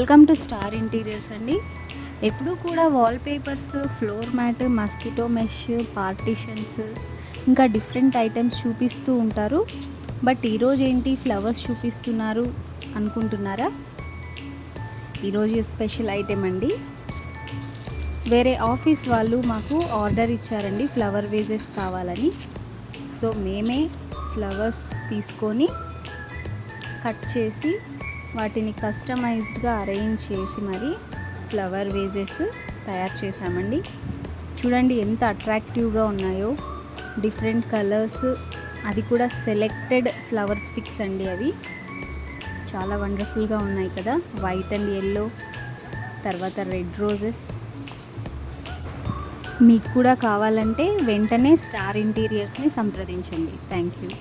Welcome to star interiors అండి. ఎప్పుడూ కూడా wallpapers, floor mat, mosquito mesh, partitions ఇంకా డిఫరెంట్ ఐటమ్స్ చూపిస్తూ ఉంటారు. బట్ ఈరోజు ఏంటి ఫ్లవర్స్ చూపిస్తున్నారు అనుకుంటున్నారా? ఈరోజు స్పెషల్ ఐటెం అండి. వేరే ఆఫీస్ వాళ్ళు మాకు ఆర్డర్ ఇచ్చారండి ఫ్లవర్ వేజెస్ కావాలని. సో మేమే ఫ్లవర్స్ తీసుకొని కట్ చేసి వాటిని కస్టమైజ్డ్గా అరేంజ్ చేసి మరి ఫ్లవర్ వేజెస్ తయారు చేసామండి. చూడండి ఎంత అట్రాక్టివ్గా ఉన్నాయో, డిఫరెంట్ కలర్స్, అది కూడా సెలెక్టెడ్ ఫ్లవర్ స్టిక్స్ అండి. అవి చాలా వండర్ఫుల్గా ఉన్నాయి కదా, వైట్ అండ్ ఎల్లో, తర్వాత రెడ్ రోజెస్. మీకు కూడా కావాలంటే వెంటనే స్టార్ ఇంటీరియర్స్ని సంప్రదించండి. Thank you.